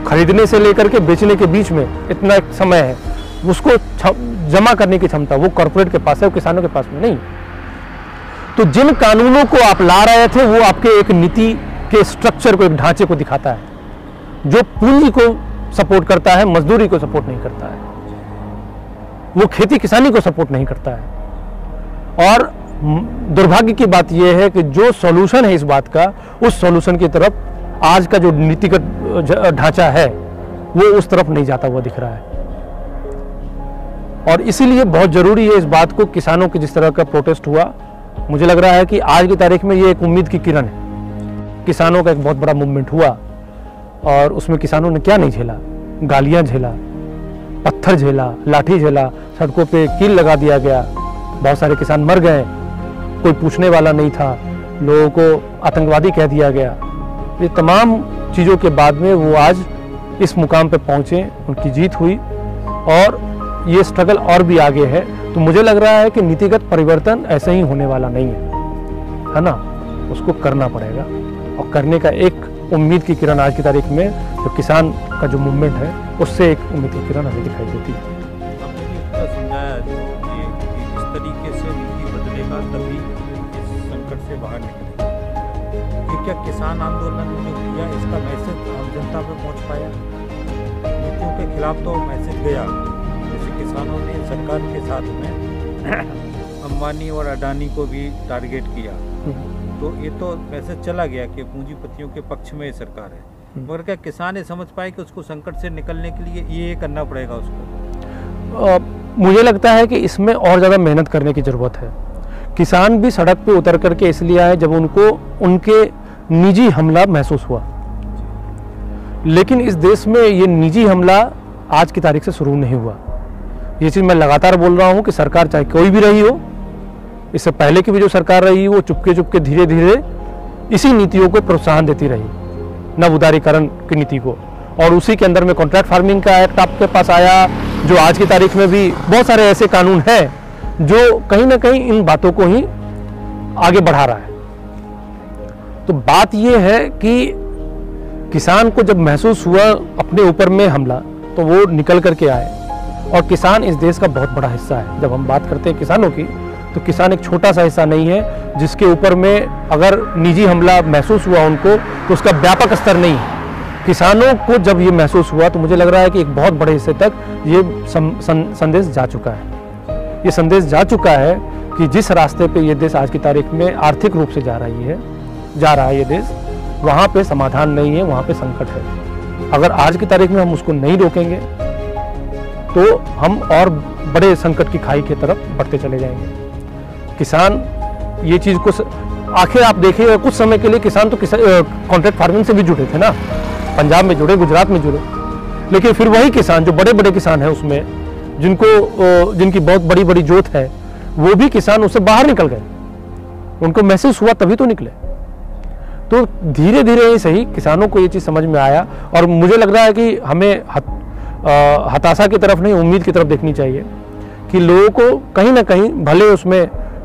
S2: खरीदने से लेकर के बेचने के बीच में इतना एक समय है, उसको जमा करने की क्षमता वो कॉर्पोरेट के पास है, वो किसानों के पास में नहीं। तो जिन कानूनों को आप ला रहे थे वो आपके एक नीति के स्ट्रक्चर को, एक ढांचे को दिखाता है जो पूंजी को सपोर्ट करता है, मजदूरी को सपोर्ट नहीं करता है, वो खेती किसानी को सपोर्ट नहीं करता है। और दुर्भाग्य की बात यह है कि जो सॉल्यूशन है इस बात का, उस सॉल्यूशन की तरफ आज का जो नीतिगत ढांचा है वो उस तरफ नहीं जाता हुआ दिख रहा है। और इसीलिए बहुत जरूरी है इस बात को, किसानों के जिस तरह का प्रोटेस्ट हुआ, मुझे लग रहा है कि आज की तारीख में ये एक उम्मीद की किरण है। किसानों का एक बहुत बड़ा मूवमेंट हुआ और उसमें किसानों ने क्या नहीं झेला, गालियां झेला, पत्थर झेला, लाठी झेला, सड़कों पे कील लगा दिया गया, बहुत सारे किसान मर गए, कोई पूछने वाला नहीं था, लोगों को आतंकवादी कह दिया गया। ये तमाम चीज़ों के बाद में वो आज इस मुकाम पे पहुँचे, उनकी जीत हुई और ये स्ट्रगल और भी आगे है। तो मुझे लग रहा है कि नीतिगत परिवर्तन ऐसे ही होने वाला नहीं है ना, उसको करना पड़ेगा। और करने का एक उम्मीद की किरण आज की तारीख में जो किसान का जो मूवमेंट है उससे एक उम्मीद की किरण हमें दिखाई देती है।
S1: आपने समझाया कि इस तरीके से नीति बदलेगा तभी इस संकट से बाहर निकलेगा। ये क्या किसान आंदोलन जो किया इसका मैसेज आम जनता में पहुंच पाया? नीतियों के खिलाफ तो मैसेज गया, जैसे किसानों ने सरकार के साथ में अंबानी और अडानी को भी टारगेट किया, तो ये तो मैसेज चला गया कि पूंजीपतियों के पक्ष में सरकार है। मगर क्या किसान ये समझ पाए कि उसको संकट से निकलने के लिए ये करना पड़ेगा उसको?
S2: मुझे लगता है कि इसमें और ज़्यादा मेहनत करने की ज़रूरत है। किसान भी सड़क पे उतर करके इसलिए आए जब उनको उनके निजी हमला महसूस हुआ, लेकिन इस देश में ये निजी हमला आज की तारीख से शुरू नहीं हुआ। ये चीज़ मैं लगातार बोल रहा हूँ कि सरकार चाहे कोई भी रही हो, इससे पहले की भी जो सरकार रही वो चुपके चुपके धीरे धीरे इसी नीतियों को प्रोत्साहन देती रही। नव उदारीकरण की नीति को, और उसी के अंदर में कॉन्ट्रैक्ट फार्मिंग का एक्ट आपके पास आया, जो आज की तारीख में भी बहुत सारे ऐसे कानून हैं जो कहीं ना कहीं इन बातों को ही आगे बढ़ा रहा है। तो बात यह है कि किसान को जब महसूस हुआ अपने ऊपर में हमला, तो वो निकल करके आए, और किसान इस देश का बहुत बड़ा हिस्सा है। जब हम बात करते हैं किसानों की, तो किसान एक छोटा सा हिस्सा नहीं है जिसके ऊपर में अगर निजी हमला महसूस हुआ उनको, तो उसका व्यापक स्तर नहीं है। किसानों को जब ये महसूस हुआ, तो मुझे लग रहा है कि एक बहुत बड़े हिस्से तक ये संदेश जा चुका है। ये संदेश जा चुका है कि जिस रास्ते पे ये देश आज की तारीख में आर्थिक रूप से जा रहा है ये देश, वहाँ पे समाधान नहीं है, वहाँ पे संकट है। अगर आज की तारीख में हम उसको नहीं रोकेंगे, तो हम और बड़े संकट की खाई की तरफ बढ़ते चले जाएंगे। किसान ये चीज़ को आखिर आप देखिए, कुछ समय के लिए किसान तो कॉन्ट्रैक्ट फार्मिंग से भी जुड़े थे ना, पंजाब में जुड़े, गुजरात में जुड़े, लेकिन फिर वही किसान जो बड़े बड़े किसान हैं उसमें, जिनकी बहुत बड़ी बड़ी जोत है, वो भी किसान उससे बाहर निकल गए। उनको महसूस हुआ तभी तो निकले। तो धीरे धीरे ही सही किसानों को ये चीज़ समझ में आया, और मुझे लग रहा है कि हमें हताशा की तरफ नहीं, उम्मीद की तरफ देखनी चाहिए कि लोगों को कहीं ना कहीं, भले उसमें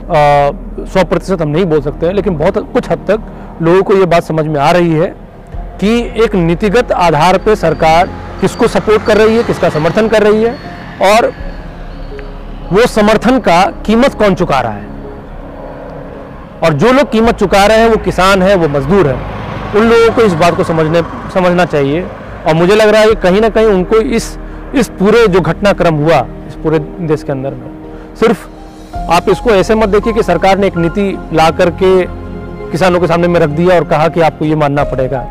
S2: 100% हम नहीं बोल सकते हैं, लेकिन बहुत कुछ हद तक लोगों को ये बात समझ में आ रही है कि एक नीतिगत आधार पे सरकार किसको सपोर्ट कर रही है, किसका समर्थन कर रही है, और वो समर्थन का कीमत कौन चुका रहा है। और जो लोग कीमत चुका रहे हैं वो किसान है, वो मजदूर है। उन लोगों को इस बात को समझना चाहिए, और मुझे लग रहा है कि कहीं ना कहीं उनको इस पूरे जो घटनाक्रम हुआ इस पूरे देश के अंदर में, सिर्फ आप इसको ऐसे मत देखिए कि सरकार ने एक नीति ला करके किसानों के सामने में रख दिया और कहा कि आपको ये मानना पड़ेगा।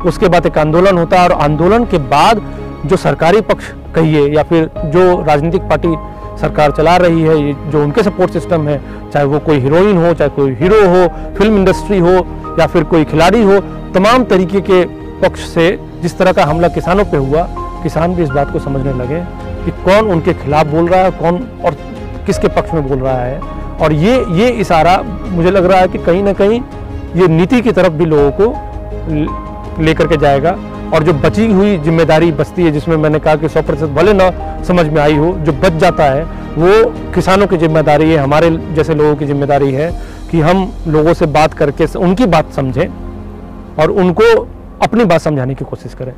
S2: उसके बाद एक आंदोलन होता है, और आंदोलन के बाद जो सरकारी पक्ष कहिए या फिर जो राजनीतिक पार्टी सरकार चला रही है, ये जो उनके सपोर्ट सिस्टम है, चाहे वो कोई हीरोइन हो, चाहे कोई हीरो हो, फिल्म इंडस्ट्री हो, या फिर कोई खिलाड़ी हो, तमाम तरीके के पक्ष से जिस तरह का हमला किसानों पे हुआ, किसान भी इस बात को समझने लगे कि कौन उनके खिलाफ बोल रहा है, कौन और किसके पक्ष में बोल रहा है। और ये इशारा मुझे लग रहा है कि कहीं ना कहीं ये नीति की तरफ भी लोगों को लेकर के जाएगा। और जो बची हुई जिम्मेदारी बचती है, जिसमें मैंने कहा कि 100% भले ना समझ में आई हो, जो बच जाता है वो किसानों की जिम्मेदारी है, हमारे जैसे लोगों की जिम्मेदारी है कि हम लोगों से बात करके उनकी बात समझें और उनको अपनी बात समझाने की कोशिश करें।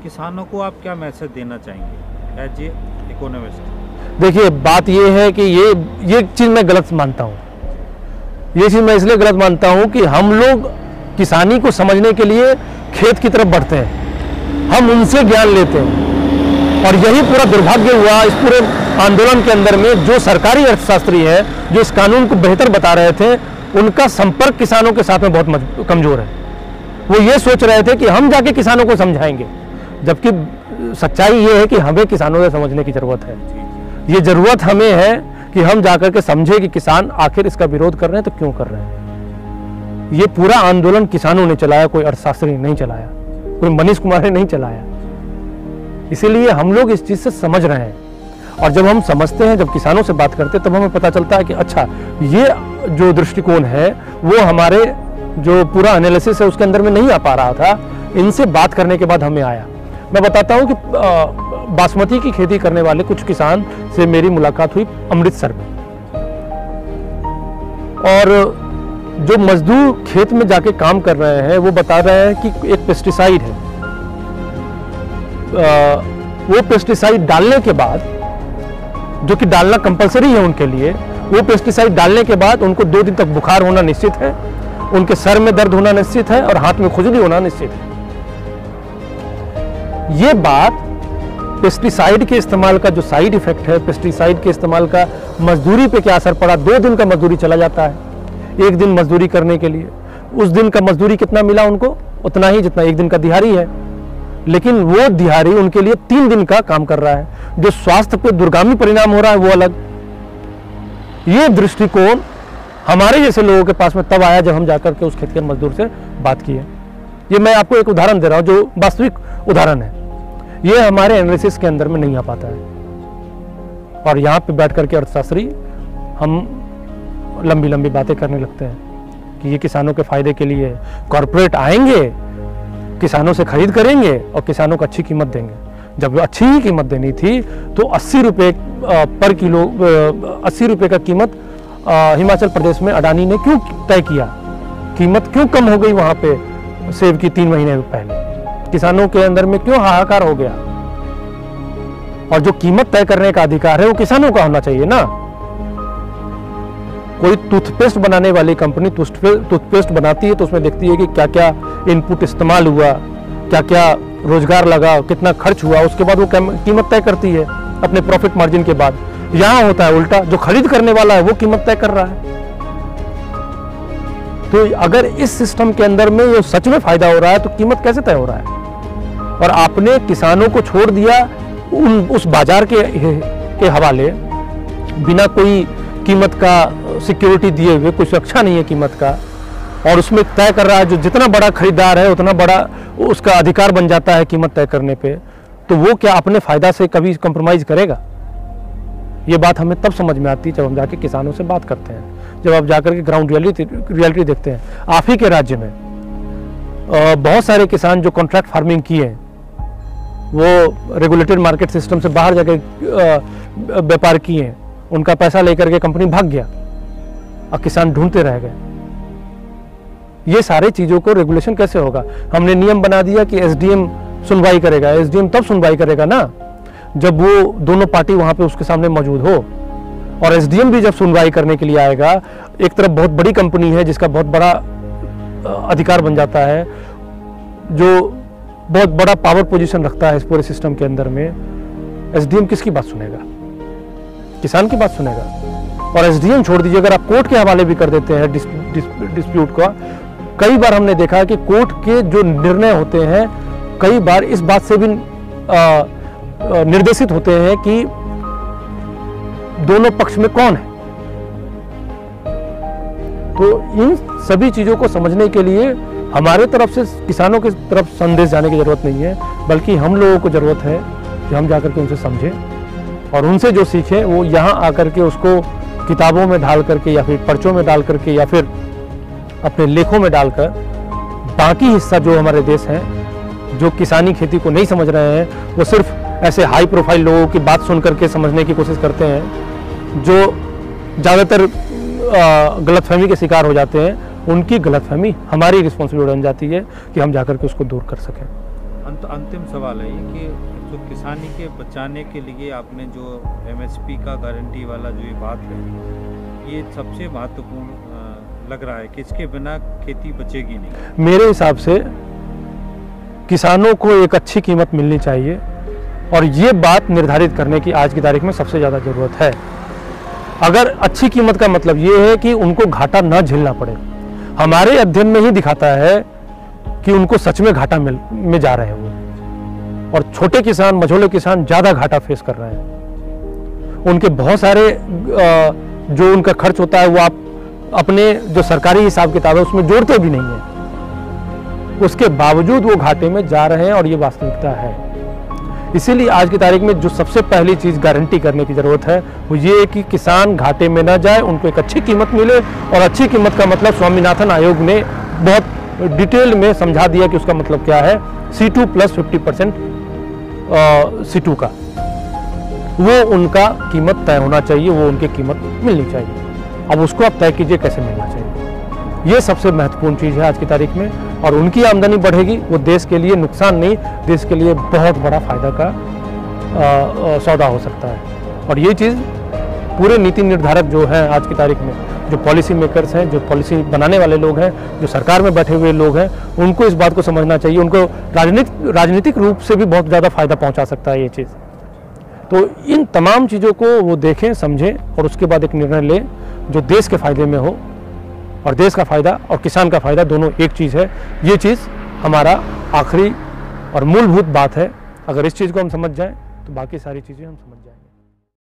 S1: किसानों को आप क्या मैसेज देना चाहेंगे एज ए इकोनॉमिस्ट?
S2: देखिए, बात ये है कि ये चीज़ मैं गलत मानता हूँ। ये चीज़ मैं इसलिए गलत मानता हूँ कि हम लोग किसानी को समझने के लिए खेत की तरफ बढ़ते हैं, हम उनसे ज्ञान लेते हैं, और यही पूरा दुर्भाग्य हुआ इस पूरे आंदोलन के अंदर में। जो सरकारी अर्थशास्त्री है, जो इस कानून को बेहतर बता रहे थे, उनका संपर्क किसानों के साथ में बहुत कमजोर है। वो ये सोच रहे थे कि हम जाके किसानों को समझाएंगे, जबकि सच्चाई ये है कि हमें किसानों से समझने की जरूरत है। ये जरूरत हमें है कि हम जाकर के समझे कि किसान आखिर इसका विरोध कर रहे हैं तो क्यों कर रहे हैं। ये पूरा आंदोलन किसानों ने चलाया, कोई अर्थशास्त्री ने नहीं चलाया, कोई मनीष कुमार ने नहीं चलाया। इसीलिए हम लोग इस चीज से समझ रहे हैं, और जब हम समझते हैं, जब किसानों से बात करते हैं, तब हमें पता चलता है कि अच्छा, ये जो दृष्टिकोण है वो हमारे जो पूरा एनालिसिस है उसके अंदर में नहीं आ पा रहा था। इनसे बात करने के बाद हमें आया। मैं बताता हूँ कि बासमती की खेती करने वाले कुछ किसान से मेरी मुलाकात हुई अमृतसर में, और जो मजदूर खेत में जाके काम कर रहे हैं वो बता रहे हैं कि एक पेस्टिसाइड है, वो पेस्टिसाइड डालने के बाद, जो कि डालना कंपलसरी है उनके लिए, वो पेस्टिसाइड डालने के बाद उनको 2 दिन तक बुखार होना निश्चित है, उनके सर में दर्द होना निश्चित है, और हाथ में खुजली होना निश्चित है। ये बात पेस्टिसाइड के इस्तेमाल का जो साइड इफेक्ट है, पेस्टिसाइड के इस्तेमाल का मजदूरी पे क्या असर पड़ा। 2 दिन का मजदूरी चला जाता है, 1 दिन मजदूरी करने के लिए। उस दिन का मजदूरी कितना मिला उनको? उतना ही जितना 1 दिन का दिहाड़ी है, लेकिन वो दिहाड़ी उनके लिए 3 दिन का काम कर रहा है। जो स्वास्थ्य पे दुर्गामी परिणाम हो रहा है वो अलग। ये दृष्टिकोण हमारे जैसे लोगों के पास में तब आया जब हम जाकर के उस खेत के मजदूर से बात की है। ये मैं आपको एक उदाहरण दे रहा हूँ जो वास्तविक उदाहरण है। ये हमारे एनालिसिस के अंदर में नहीं आ पाता है, और यहाँ पे बैठ करके अर्थशास्त्री हम लंबी लंबी बातें करने लगते हैं कि ये किसानों के फायदे के लिए। कॉरपोरेट आएंगे किसानों से खरीद करेंगे और किसानों को अच्छी कीमत देंगे। जब अच्छी ही कीमत देनी थी तो 80 रुपये पर किलो 80 रुपये का कीमत हिमाचल प्रदेश में अडानी ने क्यों तय किया? कीमत क्यों कम हो गई वहाँ पे सेब की 3 महीने पहले? किसानों के अंदर में क्यों हाहाकार हो गया? और जो कीमत तय करने का अधिकार है वो किसानों का होना चाहिए ना। कोई टूथपेस्ट बनाने वाली कंपनी टूथपेस्ट बनाती है तो उसमें देखती है कि क्या क्या इनपुट इस्तेमाल हुआ, क्या क्या रोजगार लगा, कितना खर्च हुआ, उसके बाद वो कीमत तय करती है अपने प्रॉफिट मार्जिन के बाद। यहां होता है उल्टा, जो खरीद करने वाला है वो कीमत तय कर रहा है। तो अगर इस सिस्टम के अंदर में ये सच में फायदा हो रहा है तो कीमत कैसे तय हो रहा है? और आपने किसानों को छोड़ दिया उस बाजार के हवाले, बिना कोई कीमत का सिक्योरिटी दिए हुए, कोई सुरक्षा नहीं है कीमत का, और उसमें तय कर रहा है जो जितना बड़ा खरीदार है उतना बड़ा उसका अधिकार बन जाता है कीमत तय करने पे। तो वो क्या अपने फायदा से कभी कंप्रोमाइज करेगा? ये बात हमें तब समझ में आती है जब हम जाके किसानों से बात करते हैं, जब आप जाकर के ग्राउंड रियलिटी देखते हैं। आप ही के राज्य में बहुत सारे किसान जो कॉन्ट्रैक्ट फार्मिंग किए हैं, वो रेगुलेटेड मार्केट सिस्टम से बाहर जाकर व्यापार किए हैं, उनका पैसा लेकर के कंपनी भाग गया और किसान ढूंढते रह गए। ये सारे चीजों को रेगुलेशन कैसे होगा? हमने नियम बना दिया कि एसडीएम सुनवाई करेगा। एसडीएम तब सुनवाई करेगा ना जब वो दोनों पार्टी वहां पे उसके सामने मौजूद हो। और एसडीएम भी जब सुनवाई करने के लिए आएगा, एक तरफ बहुत बड़ी कंपनी है जिसका बहुत बड़ा अधिकार बन जाता है, जो बहुत बड़ा पावर पोजीशन रखता है इस पूरे सिस्टम के अंदर में, एसडीएम किसकी बात सुनेगा? किसान की बात सुनेगा। और एसडीएम छोड़ दीजिए, अगर आप कोर्ट के हवाले भी कर देते हैं डिस्प्यूट का, कई बार हमने देखा है कि कोर्ट के जो निर्णय होते हैं कई बार इस बात से भी निर्देशित होते हैं कि दोनों पक्ष में कौन है। तो इन सभी चीजों को समझने के लिए हमारे तरफ से किसानों की तरफ संदेश जाने की जरूरत नहीं है, बल्कि हम लोगों को जरूरत है कि हम जाकर के उनसे समझें और उनसे जो सीखें वो यहाँ आकर के उसको किताबों में डाल करके या फिर पर्चों में डाल करके या फिर अपने लेखों में डालकर बाकी हिस्सा जो हमारे देश है, जो किसानी खेती को नहीं समझ रहे हैं, वो सिर्फ ऐसे हाई प्रोफाइल लोगों की बात सुन करके समझने की कोशिश करते हैं, जो ज़्यादातर गलतफहमी के शिकार हो जाते हैं। उनकी गलतफहमी हमारी रिस्पॉन्सिबिलिटी बन जाती है कि हम जाकर के उसको दूर कर सकें।
S1: अंतिम सवाल है ये कि जो किसानी के बचाने के लिए आपने जो एमएसपी का गारंटी वाला जो ये बात है, ये सबसे महत्वपूर्ण लग रहा है कि इसके बिना खेती बचेगी नहीं।
S2: मेरे हिसाब से किसानों को एक अच्छी कीमत मिलनी चाहिए और ये बात निर्धारित करने की आज की तारीख में सबसे ज़्यादा ज़रूरत है। अगर अच्छी कीमत का मतलब ये है कि उनको घाटा न झेलना पड़े। हमारे अध्ययन में ही दिखाता है कि उनको सच में घाटा में जा रहे हैं वो, और छोटे किसान, मझोले किसान ज़्यादा घाटा फेस कर रहे हैं। उनके बहुत सारे जो उनका खर्च होता है वो आप अपने जो सरकारी हिसाब किताब है उसमें जोड़ते भी नहीं है, उसके बावजूद वो घाटे में जा रहे हैं और ये वास्तविकता है। इसीलिए आज की तारीख में जो सबसे पहली चीज़ गारंटी करने की ज़रूरत है वो ये है कि किसान घाटे में ना जाए, उनको एक अच्छी कीमत मिले। और अच्छी कीमत का मतलब स्वामीनाथन आयोग ने बहुत डिटेल में समझा दिया कि उसका मतलब क्या है। C2 + 50% C2 का वो उनका कीमत तय होना चाहिए, वो उनकी कीमत मिलनी चाहिए। अब उसको आप तय कीजिए कैसे मिलना चाहिए। ये सबसे महत्वपूर्ण चीज़ है आज की तारीख में, और उनकी आमदनी बढ़ेगी, वो देश के लिए नुकसान नहीं, देश के लिए बहुत बड़ा फायदा का सौदा हो सकता है। और ये चीज़ पूरे नीति निर्धारक जो हैं आज की तारीख में, जो पॉलिसी मेकर्स हैं, जो पॉलिसी बनाने वाले लोग हैं, जो सरकार में बैठे हुए लोग हैं, उनको इस बात को समझना चाहिए। उनको राजनीतिक रूप से भी बहुत ज़्यादा फायदा पहुँचा सकता है ये चीज़। तो इन तमाम चीज़ों को वो देखें, समझें और उसके बाद एक निर्णय लें जो देश के फायदे में हो। और देश का फ़ायदा और किसान का फ़ायदा दोनों एक चीज़ है। ये चीज़ हमारा आखिरी और मूलभूत बात है। अगर इस चीज़ को हम समझ जाएं तो बाकी सारी चीज़ें हम समझ जाएंगे।